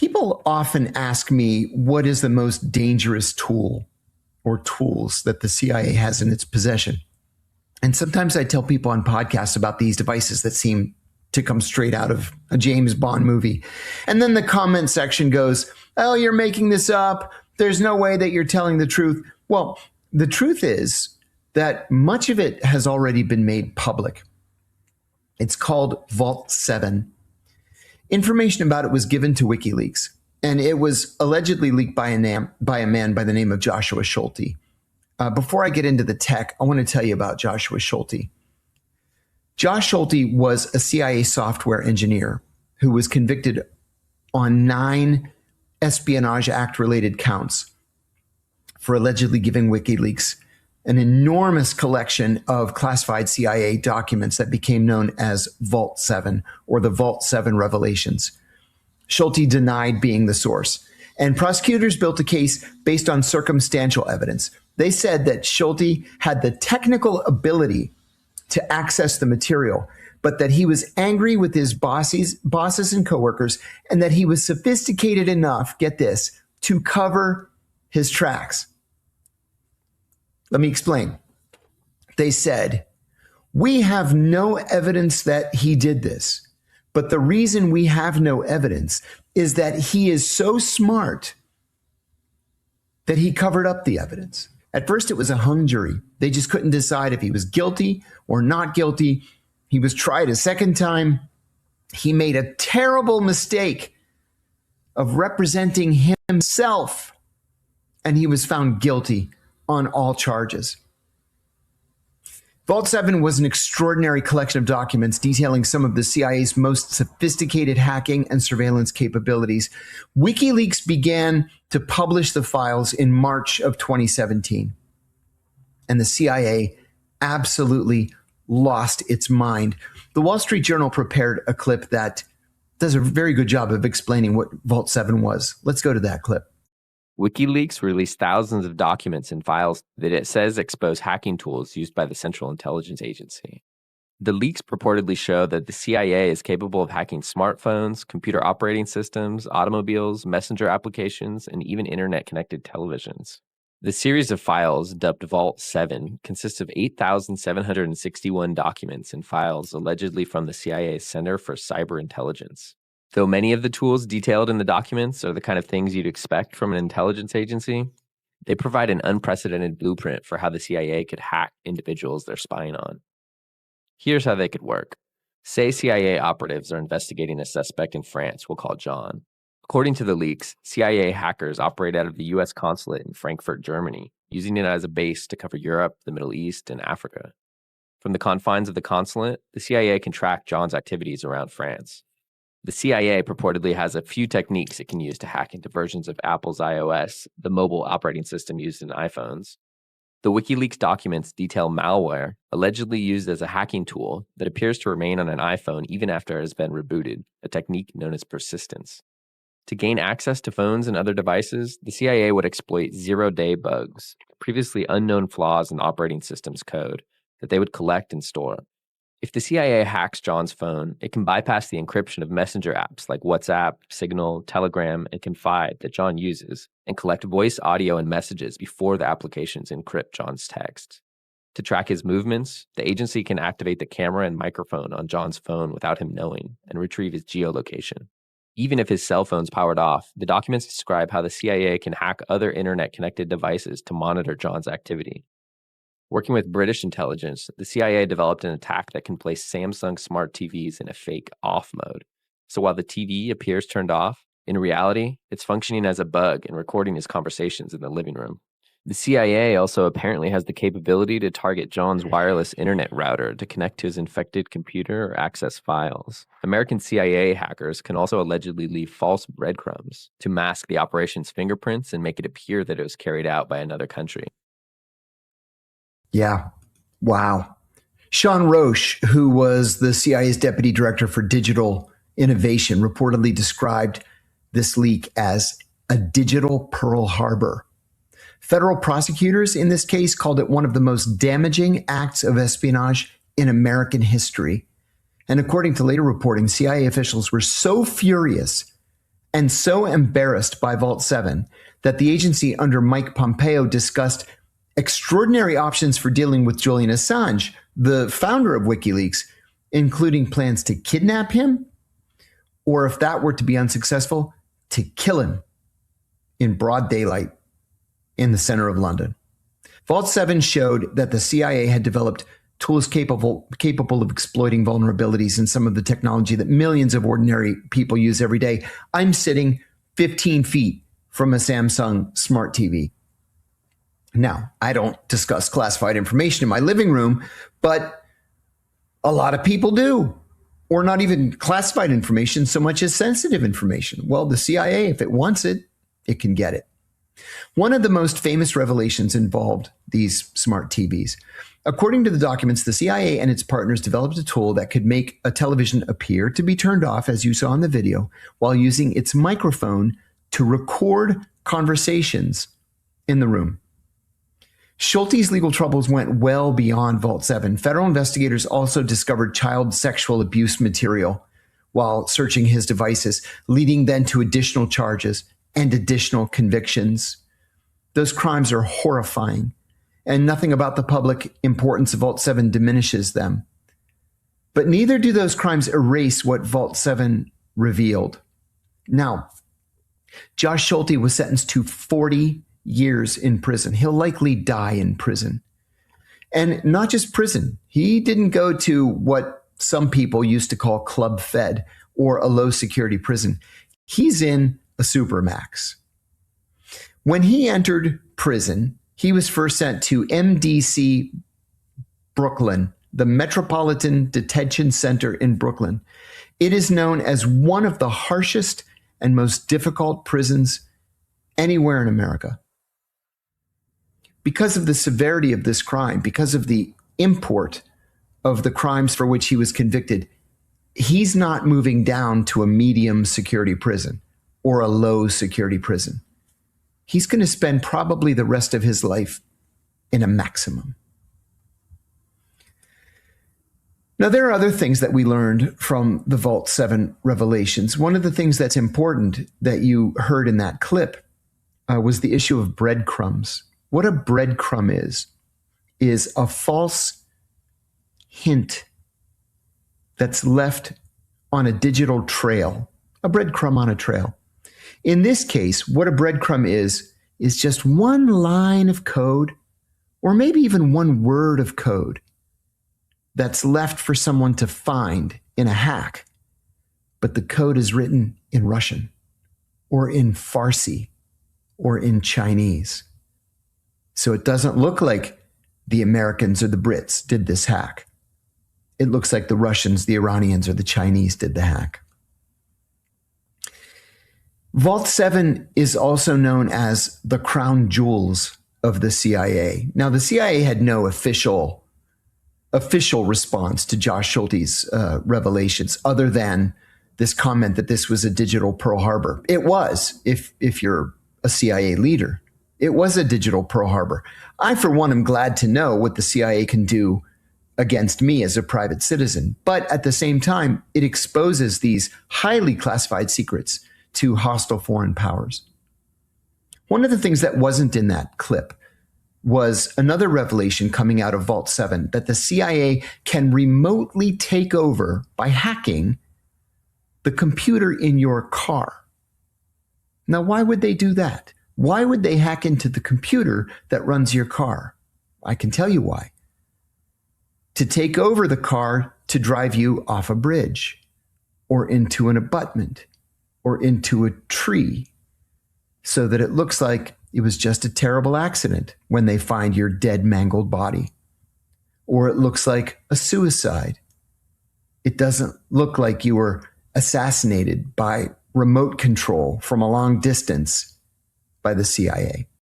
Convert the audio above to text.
People often ask me what is the most dangerous tool or tools that the CIA has in its possession. And sometimes I tell people on podcasts about these devices that seem to come straight out of a James Bond movie. And then the comment section goes, oh, you're making this up. There's no way that you're telling the truth. Well, the truth is that much of it has already been made public. It's called Vault 7. Information about it was given to WikiLeaks, and it was allegedly leaked by a man by the name of Joshua Schulte. Before I get into the tech, I want to tell you about Joshua Schulte. Josh Schulte was a CIA software engineer who was convicted on 9 Espionage Act-related counts for allegedly giving WikiLeaks an enormous collection of classified CIA documents that became known as Vault 7 or the Vault 7 revelations. Schulte denied being the source, and prosecutors built a case based on circumstantial evidence. They said that Schulte had the technical ability to access the material, but that he was angry with his bosses and coworkers, and that he was sophisticated enough, get this, to cover his tracks. Let me explain. They said, we have no evidence that he did this, but the reason we have no evidence is that he is so smart that he covered up the evidence. At first, it was a hung jury. They just couldn't decide if he was guilty or not guilty. He was tried a second time. He made a terrible mistake of representing himself, and he was found guilty on all charges. Vault 7 was an extraordinary collection of documents detailing some of the CIA's most sophisticated hacking and surveillance capabilities. WikiLeaks began to publish the files in March of 2017, and the CIA absolutely lost its mind. The Wall Street Journal prepared a clip that does a very good job of explaining what Vault 7 was. Let's go to that clip. WikiLeaks released thousands of documents and files that it says expose hacking tools used by the Central Intelligence Agency. The leaks purportedly show that the CIA is capable of hacking smartphones, computer operating systems, automobiles, messenger applications, and even internet-connected televisions. The series of files, dubbed Vault 7, consists of 8,761 documents and files allegedly from the CIA's Center for Cyber Intelligence. Though many of the tools detailed in the documents are the kind of things you'd expect from an intelligence agency, they provide an unprecedented blueprint for how the CIA could hack individuals they're spying on. Here's how they could work. Say CIA operatives are investigating a suspect in France we'll call John. According to the leaks, CIA hackers operate out of the U.S. consulate in Frankfurt, Germany, using it as a base to cover Europe, the Middle East, and Africa. From the confines of the consulate, the CIA can track John's activities around France. The CIA purportedly has a few techniques it can use to hack into versions of Apple's iOS, the mobile operating system used in iPhones. The WikiLeaks documents detail malware, allegedly used as a hacking tool, that appears to remain on an iPhone even after it has been rebooted, a technique known as persistence. To gain access to phones and other devices, the CIA would exploit zero-day bugs, previously unknown flaws in operating systems code, that they would collect and store. If the CIA hacks John's phone, it can bypass the encryption of messenger apps like WhatsApp, Signal, Telegram, and Confide that John uses, and collect voice, audio, and messages before the applications encrypt John's texts. To track his movements, the agency can activate the camera and microphone on John's phone without him knowing and retrieve his geolocation. Even if his cell phone's powered off, the documents describe how the CIA can hack other internet-connected devices to monitor John's activity. Working with British intelligence, the CIA developed an attack that can place Samsung smart TVs in a fake off mode. So while the TV appears turned off, in reality, it's functioning as a bug and recording his conversations in the living room. The CIA also apparently has the capability to target John's wireless internet router to connect to his infected computer or access files. American CIA hackers can also allegedly leave false breadcrumbs to mask the operation's fingerprints and make it appear that it was carried out by another country. Yeah. Wow. Sean Roche, who was the CIA's deputy director for digital innovation, reportedly described this leak as a digital Pearl Harbor. Federal prosecutors in this case called it one of the most damaging acts of espionage in American history. And according to later reporting, CIA officials were so furious and so embarrassed by Vault 7 that the agency under Mike Pompeo discussed extraordinary options for dealing with Julian Assange, the founder of WikiLeaks, including plans to kidnap him, or if that were to be unsuccessful, to kill him in broad daylight in the center of London. Vault 7 showed that the CIA had developed tools capable of exploiting vulnerabilities in some of the technology that millions of ordinary people use every day. I'm sitting 15 feet from a Samsung smart TV. Now, I don't discuss classified information in my living room, but a lot of people do. Or not even classified information so much as sensitive information. Well, the CIA, if it wants it, it can get it. One of the most famous revelations involved these smart TVs. According to the documents, the CIA and its partners developed a tool that could make a television appear to be turned off, as you saw in the video, while using its microphone to record conversations in the room. Schulte's legal troubles went well beyond Vault 7. Federal investigators also discovered child sexual abuse material while searching his devices, leading then to additional charges and additional convictions. Those crimes are horrifying, and nothing about the public importance of Vault 7 diminishes them. But neither do those crimes erase what Vault 7 revealed. Now, Josh Schulte was sentenced to 40 years in prison. He'll likely die in prison. And not just prison. He didn't go to what some people used to call Club Fed or a low security prison. He's in a supermax. When he entered prison, he was first sent to MDC Brooklyn, the Metropolitan Detention Center in Brooklyn. It is known as one of the harshest and most difficult prisons anywhere in America. Because of the severity of this crime, because of the import of the crimes for which he was convicted, he's not moving down to a medium security prison or a low security prison. He's going to spend probably the rest of his life in a maximum. Now, there are other things that we learned from the Vault 7 revelations. One of the things that's important that you heard in that clip was the issue of breadcrumbs. What a breadcrumb is a false hint that's left on a digital trail, a breadcrumb on a trail. In this case, what a breadcrumb is just one line of code, or maybe even one word of code that's left for someone to find in a hack. But the code is written in Russian, or in Farsi, or in Chinese. So it doesn't look like the Americans or the Brits did this hack. It looks like the Russians, the Iranians, or the Chinese did the hack. Vault 7 is also known as the crown jewels of the CIA. Now, the CIA had no official response to Josh Schulte's revelations other than this comment that this was a digital Pearl Harbor. It was, if you're a CIA leader. It was a digital Pearl Harbor. I, for one, am glad to know what the CIA can do against me as a private citizen. But at the same time, it exposes these highly classified secrets to hostile foreign powers. One of the things that wasn't in that clip was another revelation coming out of Vault 7 that the CIA can remotely take over by hacking the computer in your car. Now, why would they do that? Why would they hack into the computer that runs your car? I can tell you why. To take over the car to drive you off a bridge or into an abutment or into a tree so that it looks like it was just a terrible accident when they find your dead, mangled body. Or it looks like a suicide. It doesn't look like you were assassinated by remote control from a long distance by the CIA.